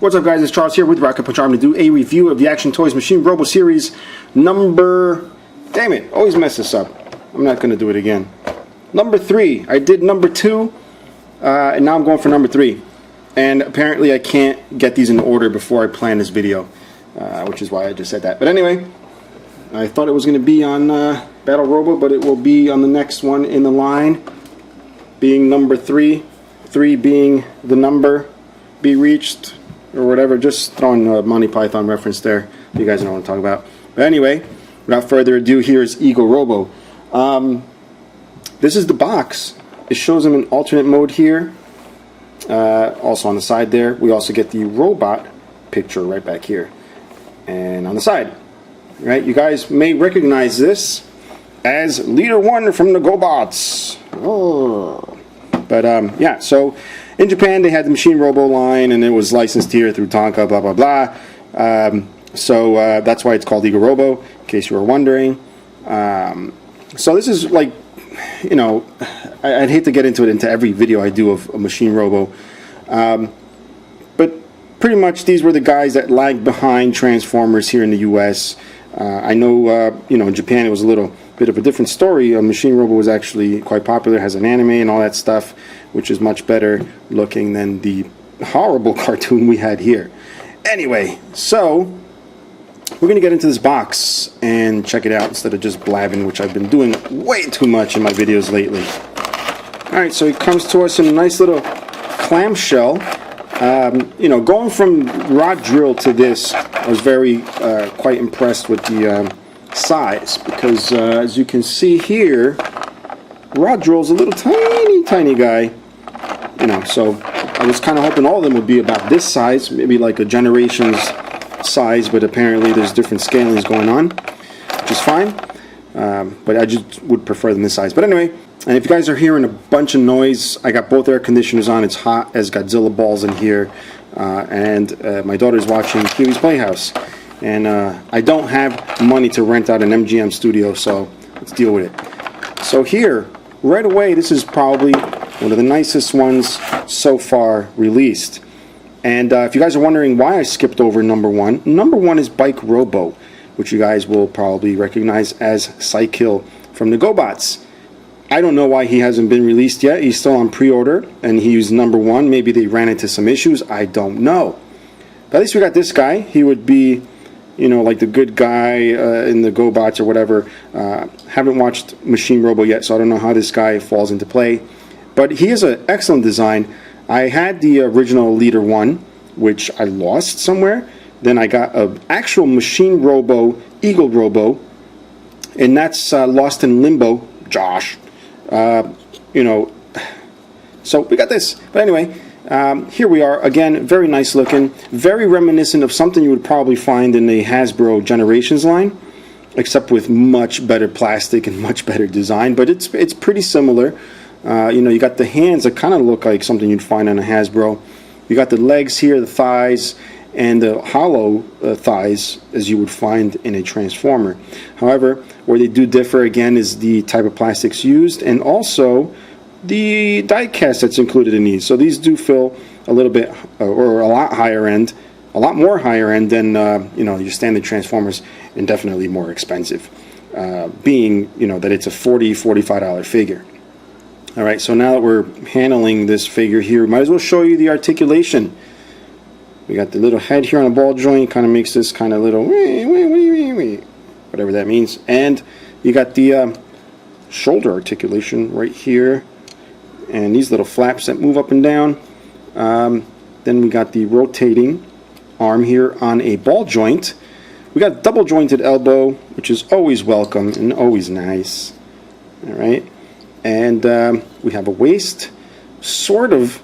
What's up, guys? It's Charles here with Rocket Punch Arm to do a review of the Action Toys Machine Robo Series number... Damn it, always mess this up. I'm not going to do it again. Number 3. I did number 2, and now I'm going for number 3. And apparently I can't get these in order before I plan this video, which is why I just said that. But anyway, I thought it was going to be on Battle Robo, but it will be on the next one in the line, being number 3. 3 being the number be reached, or whatever. Just throwing a Monty Python reference there. You guys know what I'm talking about. But anyway, without further ado, here is Eagle Robo. This is the box. It shows them in alternate mode here. Also on the side there, we also get the robot picture right back here. And on the side, right? You guys may recognize this as Leader-1 from the Gobots. Oh. But yeah, so in Japan they had the Machine Robo line, and it was licensed here through Tonka, blah blah blah. So that's why it's called Eagle Robo, in case you were wondering. So this is like, you know, I'd hate to get into every video I do of a Machine Robo, but pretty much these were the guys that lagged behind Transformers here in the U.S. I know, you know, in Japan it was a little bit of a different story. Machine Robo was actually quite popular, has an anime and all that stuff, which is much better looking than the horrible cartoon we had here. Anyway, so we're going to get into this box and check it out instead of just blabbing, which I've been doing way too much in my videos lately. Alright, so it comes to us in a nice little clamshell. You know, going from rod drill to this, I was very quite impressed with the size, because as you can see here, rod drill's a little tiny guy. You know, so I was kind of hoping all of them would be about this size, maybe like a Generations size, but apparently there's different scalings going on, which is fine. But I just would prefer them this size. But anyway, and if you guys are hearing a bunch of noise, I got both air conditioners on. It's hot as Godzilla balls in here, and my daughter's watching Pee-wee's Playhouse, and I don't have money to rent out an MGM studio, so let's deal with it. So here, right away, this is probably one of the nicest ones so far released. And if you guys are wondering why I skipped over number 1, number 1 is Bike Robo, which you guys will probably recognize as Cykill from the Gobots. I don't know why he hasn't been released yet. He's still on pre-order, and he's number 1. Maybe they ran into some issues. I don't know. But at least we got this guy. He would be, you know, like the good guy in the Gobots or whatever. Haven't watched Machine Robo yet, so I don't know how this guy falls into play. But he is an excellent design. I had the original Leader-1, which I lost somewhere. Then I got an actual Machine Robo, Eagle Robo, and that's lost in limbo, Josh. You know, so we got this. But anyway, here we are again. Very nice looking, very reminiscent of something you would probably find in the Hasbro Generations line, except with much better plastic and much better design. But it's pretty similar. You know, you got the hands that kind of look like something you'd find on a Hasbro. You got the legs here, the thighs, and the hollow thighs as you would find in a Transformer. However, where they do differ again is the type of plastics used, and also the die cast that's included in these. So these do feel a little bit, or a lot higher end, a lot more higher end than you know, your standard Transformers, and definitely more expensive, being, you know, that it's a $40–45 figure. Alright, so now that we're handling this figure here, might as well show you the articulation. We got the little head here on a ball joint, kind of makes this kind of little whatever that means. And you got the shoulder articulation right here, and these little flaps that move up and down. Then we got the rotating arm here on a ball joint. We got double jointed elbow, which is always welcome and always nice. Alright. And we have a waist, sort of,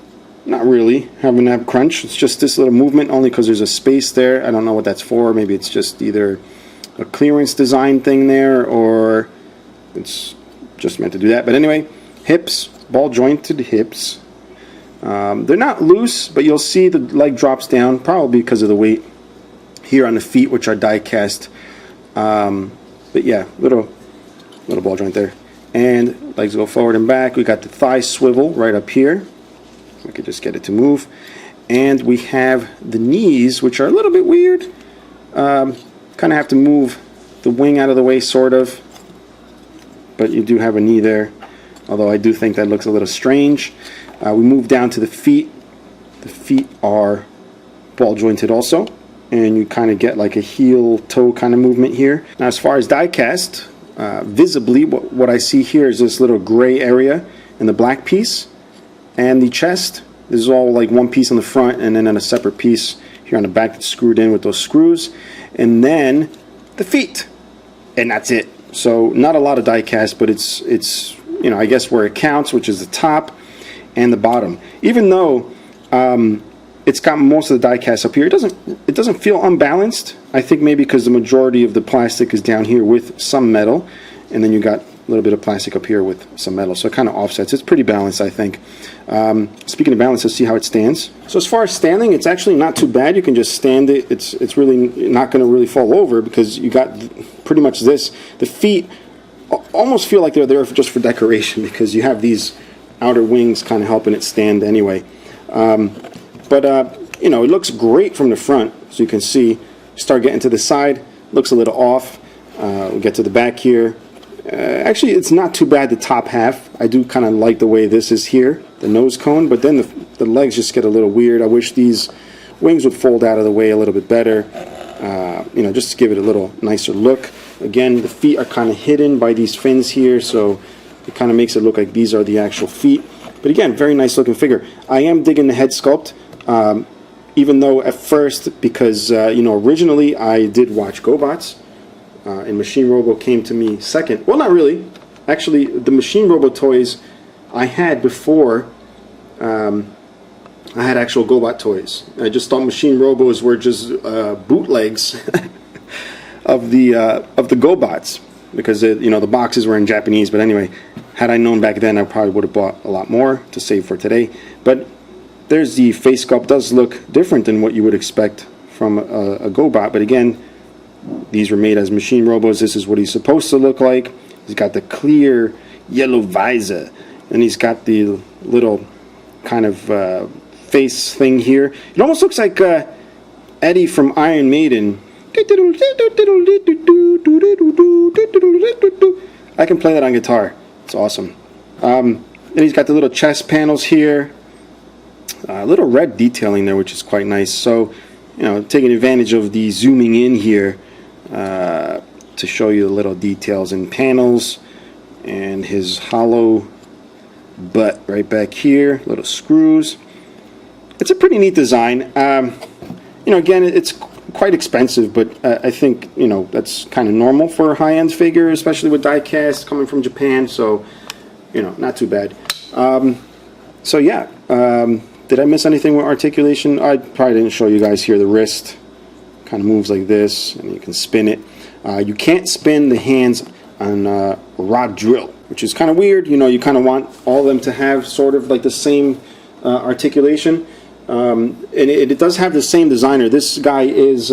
not really, having an ab crunch. It's just this little movement only because there's a space there. I don't know what that's for. Maybe it's just either a clearance design thing there, or it's just meant to do that. But anyway, hips, ball jointed hips. They're not loose, but you'll see the leg drops down, probably because of the weight here on the feet, which are die cast. But yeah, little ball joint there. And legs go forward and back. We got the thigh swivel right up here. We could just get it to move. And we have the knees, which are a little bit weird. Kind of have to move the wing out of the way, sort of. But you do have a knee there, although I do think that looks a little strange. We move down to the feet. The feet are ball jointed also, and you kind of get like a heel toe kind of movement here. Now, as far as die cast, visibly what I see here is this little gray area in the black piece, and the chest. This is all like one piece on the front and then a separate piece here on the back that's screwed in with those screws. And then the feet. And that's it. So not a lot of die cast, but it's you know, I guess where it counts, which is the top and the bottom. Even though it's got most of the die cast up here, it doesn't feel unbalanced. I think maybe because the majority of the plastic is down here with some metal, and then you got a little bit of plastic up here with some metal, so it kind of offsets. It's pretty balanced, I think. Speaking of balance, let's see how it stands. So as far as standing, it's actually not too bad. You can just stand it. It's really not going to really fall over because you got pretty much this. The feet almost feel like they're there just for decoration because you have these outer wings kind of helping it stand anyway. But you know, it looks great from the front, so you can see. Start getting to the side, looks a little off. We get to the back here. Actually, it's not too bad, the top half. I do kind of like the way this is here, the nose cone, but then the legs just get a little weird. I wish these wings would fold out of the way a little bit better, you know, just to give it a little nicer look. Again, the feet are kind of hidden by these fins here, so it kind of makes it look like these are the actual feet. But again, very nice looking figure. I am digging the head sculpt, even though at first, because you know, originally I did watch GoBots, and Machine Robo came to me second. Well, not really. Actually, the Machine Robo toys I had before I had actual GoBot toys. I just thought Machine Robos were just bootlegs of the GoBots because you know, the boxes were in Japanese. But anyway, had I known back then, I probably would have bought a lot more to save for today. But there's the face sculpt. Does look different than what you would expect from a GoBot. But again, these were made as Machine Robos. This is what he's supposed to look like. He's got the clear yellow visor, and he's got the little kind of face thing here. It almost looks like Eddie from Iron Maiden. I can play that on guitar. It's awesome. And he's got the little chest panels here. A little red detailing there, which is quite nice. So, you know, taking advantage of the zooming in here to show you the little details in panels, and his hollow butt right back here, little screws. It's a pretty neat design. You know, again, it's quite expensive, but I think, you know, that's kind of normal for a high-end figure, especially with die cast coming from Japan. So, you know, not too bad. So yeah, did I miss anything with articulation? I probably didn't show you guys here. The wrist kind of moves like this, and you can spin it. You can't spin the hands on a rod drill, which is kind of weird. You know, you kind of want all of them to have sort of like the same articulation. And it does have the same designer. This guy is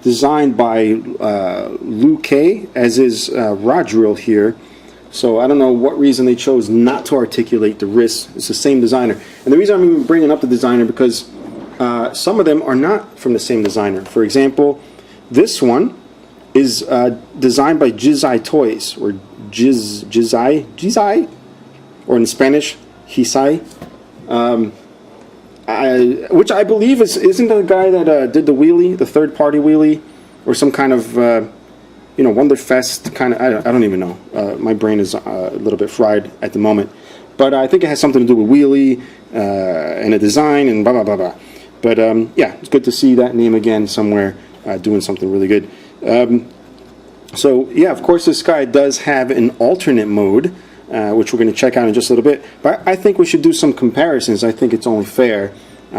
designed by Liu Kei, as is rod drill here. So I don't know what reason they chose not to articulate the wrists. It's the same designer. And the reason I'm even bringing up the designer, because some of them are not from the same designer. For example, this one is designed by Jizai Toys, or Jizai, or in Spanish, Hisai. Which I believe isn't the guy that did the wheelie, the third-party wheelie, or some kind of you know, Wonderfest kind of. I don't even know. My brain is a little bit fried at the moment, but I think it has something to do with wheelie and a design and blah blah blah blah. But yeah, it's good to see that name again somewhere doing something really good. So yeah, of course, this guy does have an alternate mode, which we're going to check out in just a little bit. But I think we should do some comparisons. I think it's only fair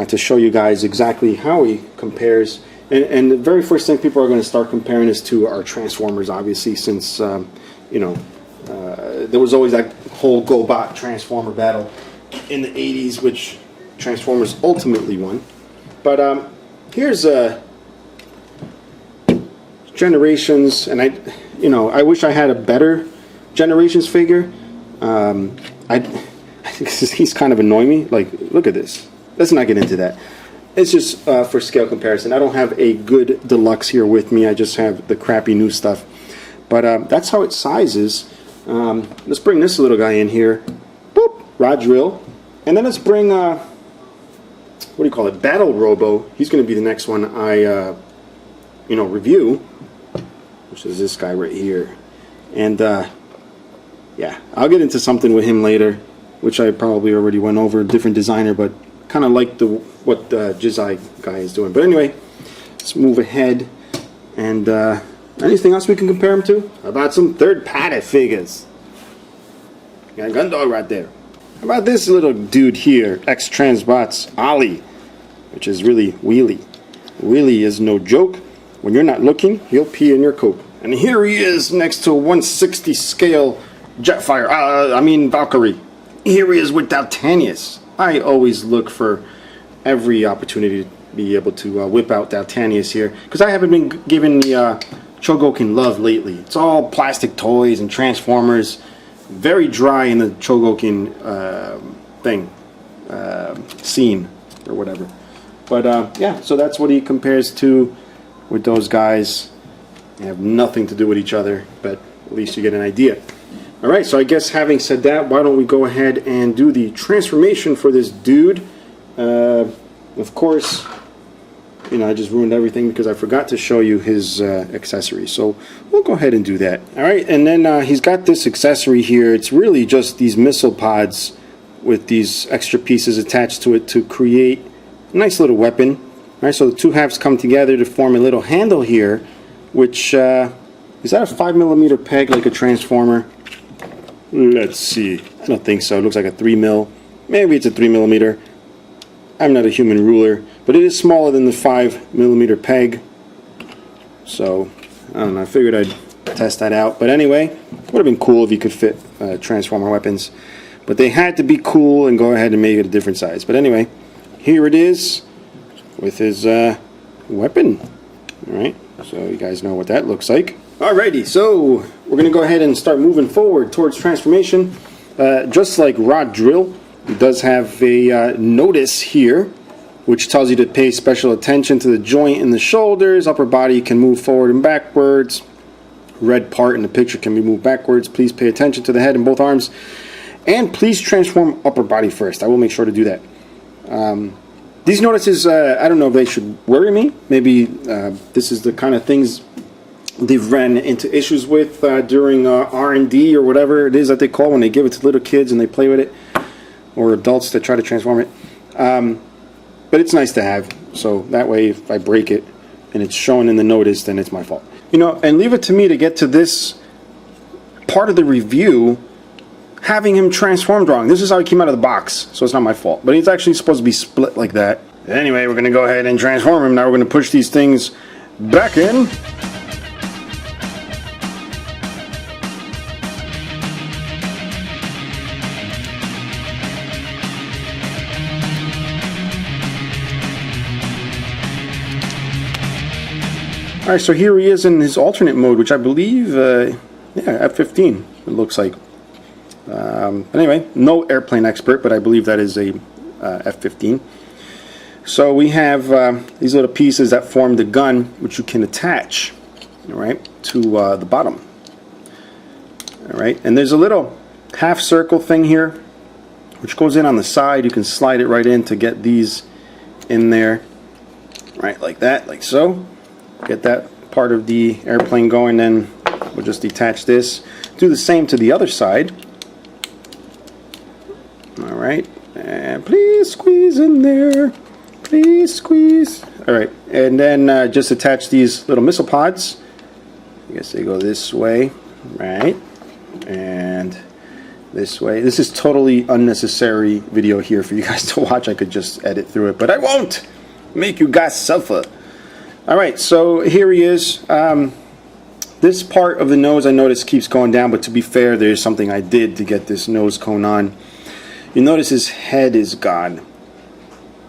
to show you guys exactly how he compares. And the very first thing people are going to start comparing is to our Transformers, obviously, since you know, there was always that whole GoBot Transformer battle in the 80s, which Transformers ultimately won. But here's Generations, and I wish I had a better Generations figure. He's kind of annoying me. Like, look at this. Let's not get into that. it's just for scale comparison. I don't have a good deluxe here with me. I just have the crappy new stuff. But that's how it sizes. Let's bring this little guy in here. Boop, rod drill. And then let's bring, what do you call it, Battle Robo. He's going to be the next one I, review, which is this guy right here. And, yeah, I'll get into something with him later, which I probably already went over, different designer, but kind of like what the Jizai guy is doing. But anyway, let's move ahead. And anything else we can compare him to? How about some third-party figures? Got a gun dog right there. How about this little dude here, X-Transbots Ollie, which is really Wheelie. Wheelie is no joke. When you're not looking, he'll pee in your coat. And here he is next to a 1/60 scale Jetfire, Valkyrie. Here he is with Daltanius. I always look for every opportunity to be able to whip out Daltanius here, because I haven't been given the Chogokin love lately. It's all plastic toys and Transformers. Very dry in the Chogokin scene or whatever. But yeah, so that's what he compares to with those guys. They have nothing to do with each other, but at least you get an idea. Alright, so I guess having said that, why don't we go ahead and do the transformation for this dude. Of course, I just ruined everything because I forgot to show you his accessories. So we'll go ahead and do that. Alright, and then he's got this accessory here. It's really just these missile pods with these extra pieces attached to it to create a nice little weapon. Alright, so the two halves come together to form a little handle here, which, is that a 5mm peg like a Transformer? Let's see. I don't think so. It looks like a 3mm. Maybe it's a 3mm. I'm not a human ruler, but it is smaller than the 5mm peg. So, I don't know. I figured I'd test that out. But anyway, would have been cool if you could fit Transformer weapons. But they had to be cool and go ahead and make it a different size. But anyway, here it is with his weapon. Alright, so you guys know what that looks like. Alrighty, so we're going to go ahead and start moving forward towards transformation. Just like Rod Drill, it does have a notice here, which tells you to pay special attention to the joint in the shoulders. Upper body can move forward and backwards. Red part in the picture can be moved backwards. Please pay attention to the head and both arms. And please transform upper body first. I will make sure to do that. These notices, I don't know if they should worry me. Maybe this is the kind of things they've ran into issues with during R&D or whatever it is that they call when they give it to little kids and they play with it, or adults that try to transform it. But it's nice to have, so that way if I break it and it's shown in the notice, then it's my fault. And leave it to me to get to this part of the review having him transformed wrong. This is how he came out of the box, so it's not my fault. But he's actually supposed to be split like that. Anyway, we're going to go ahead and transform him. Now we're going to push these things back in. Alright, so here he is in his alternate mode, which I believe, F-15, it looks like. Anyway, no airplane expert, but I believe that is a F-15. So we have these little pieces that form the gun, which you can attach, alright, to the bottom. Alright, and there's a little half circle thing here, which goes in on the side. You can slide it right in to get these in there, right, like that, like so. Get that part of the airplane going, then we'll just detach this. Do the same to the other side. Alright, and please squeeze in there. Please squeeze. Alright, and then just attach these little missile pods. I guess they go this way, right? And this way. This is totally unnecessary video here for you guys to watch. I could just edit through it, but I won't make you guys suffer. Alright, so here he is. This part of the nose I noticed keeps going down, but to be fair, there's something I did to get this nose cone on. You notice his head is gone.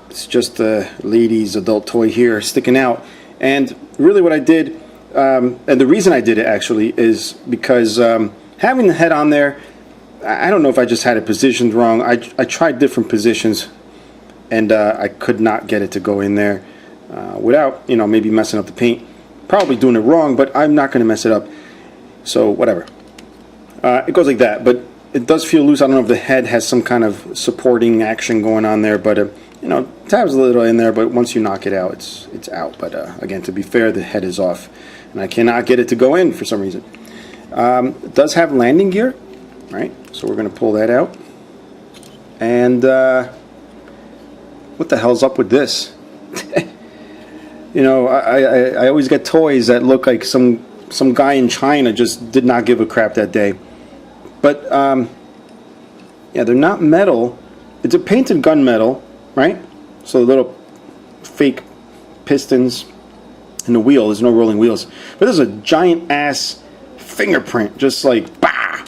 It's just a lady's adult toy here sticking out. And really what I did, and the reason I did it actually, is because having the head on there, I don't know if I just had it positioned wrong. I tried different positions, and I could not get it to go in there without, you know, maybe messing up the paint. Probably doing it wrong, but I'm not going to mess it up. So whatever. It goes like that, but it does feel loose. I don't know if the head has some kind of supporting action going on there, but you know, tabs a little in there, but once you knock it out, it's out. But again, to be fair, the head is off, and I cannot get it to go in for some reason. It does have landing gear, right? So we're going to pull that out. And what the hell's up with this? You know, I always get toys that look like some guy in China just did not give a crap that day. But yeah, they're not metal. It's a painted gunmetal, right? So the little fake pistons in the wheel. There's no rolling wheels. But there's a giant ass fingerprint, just like bah,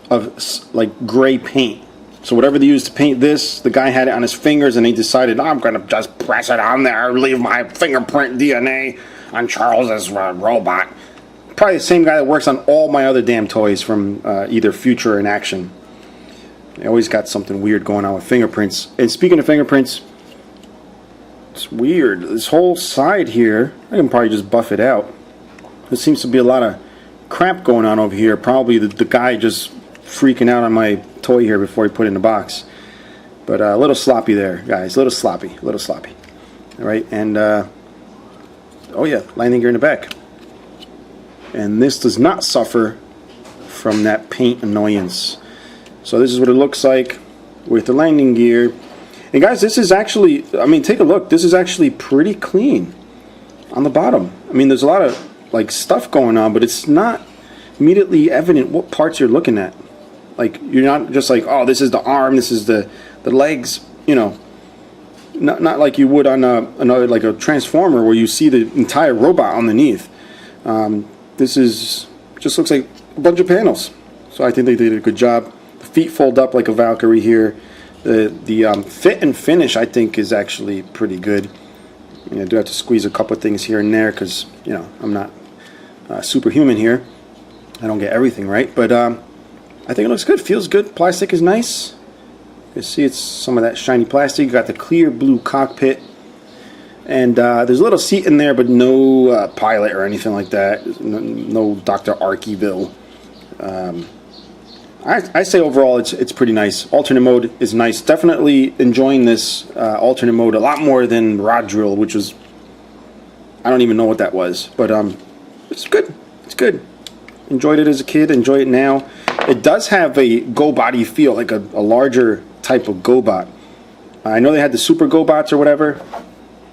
of like gray paint. So whatever they used to paint this, the guy had it on his fingers, and he decided, I'm gonna just press it on there, leave my fingerprint DNA on Charles's robot. Probably the same guy that works on all my other damn toys from either Future and Action. They always got something weird going on with fingerprints. And speaking of fingerprints, it's weird. This whole side here, I can probably just buff it out. There seems to be a lot of crap going on over here. Probably the guy just freaking out on my toy here before he put it in the box. But a little sloppy there, guys. A little sloppy. A little sloppy. Alright, and oh yeah, landing gear in the back. And this does not suffer from that paint annoyance. So this is what it looks like with the landing gear. And guys, this is actually, I mean, take a look. This is actually pretty clean on the bottom. I mean, there's a lot of like stuff going on, but it's not immediately evident what parts you're looking at. Like, you're not just like, oh, this is the arm, this is the legs, you know. Not like you would on another, like a Transformer, where you see the entire robot underneath. This is just looks like a bunch of panels. So I think they did a good job. The feet fold up like a Valkyrie here. The fit and finish, I think, is actually pretty good. I do have to squeeze a couple of things here and there because, you know, I'm not superhuman here. I don't get everything right, but I think it looks good. Feels good. Plastic is nice. You see, it's some of that shiny plastic. You got the clear blue cockpit, and there's a little seat in there, but no pilot or anything like that. No Dr. Arkeyville. I say overall it's pretty nice. Alternate mode is nice. Definitely enjoying this alternate mode a lot more than Rod Drill, which was, I don't even know what that was, but it's good. It's good. Enjoyed it as a kid. Enjoy it now. It does have a Go Body feel, like a larger type of GoBot. I know they had the Super GoBots or whatever,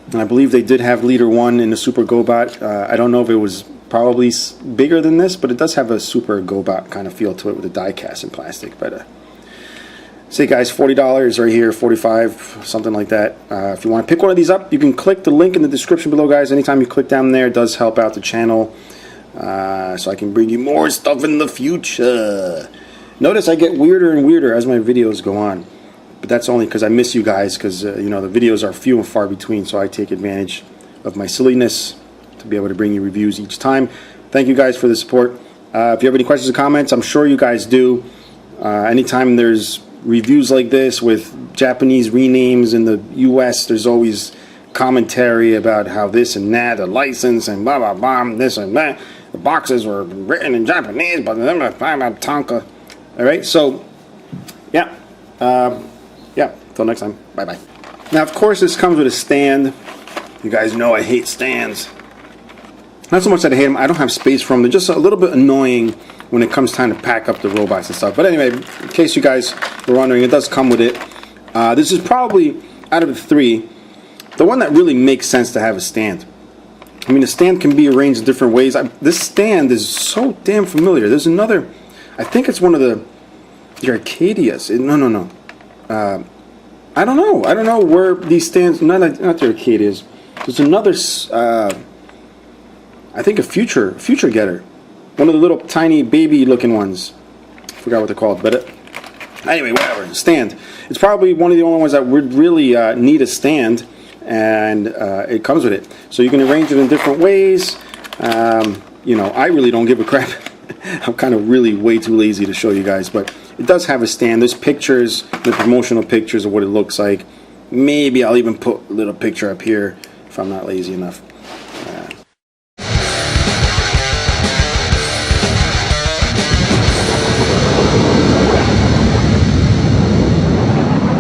and I believe they did have Leader-1 in the Super GoBot. I don't know if it was probably bigger than this, but it does have a Super GoBot kind of feel to it with the die-cast and plastic. But say, guys, $40 right here, $45, something like that. If you want to pick one of these up, you can click the link in the description below, guys. Anytime you click down there, it does help out the channel, so I can bring you more stuff in the future. Notice I get weirder and weirder as my videos go on, but that's only because I miss you guys, because you know, the videos are few and far between, so I take advantage of my silliness to be able to bring you reviews each time. Thank you guys for the support. If you have any questions or comments, I'm sure you guys do. Anytime there's reviews like this with Japanese renames in the US, there's always commentary about how this and that, the license and blah blah blah, this and that. The boxes were written in Japanese, but then Tonka. Alright, so yeah. Yeah, until next time. Bye bye. Now, of course, this comes with a stand. You guys know I hate stands. Not so much that I hate them, I don't have space for them. They're just a little bit annoying when it comes time to pack up the robots and stuff. But anyway, in case you guys were wondering, it does come with it. This is probably, out of the three, the one that really makes sense to have a stand. I mean, the stand can be arranged in different ways. This stand is so damn familiar. There's another, I think it's one of the Arcadias. No. I don't know. I don't know where these stands, not the Arcadias. There's another, I think a Future Getter. One of the little tiny baby looking ones. Forgot what they're called, but anyway, whatever. Stand. It's probably one of the only ones that would really need a stand, and it comes with it. So you can arrange it in different ways. You know, I really don't give a crap. I'm kind of really way too lazy to show you guys, but it does have a stand. There's pictures, the promotional pictures of what it looks like. Maybe I'll even put a little picture up here if I'm not lazy enough.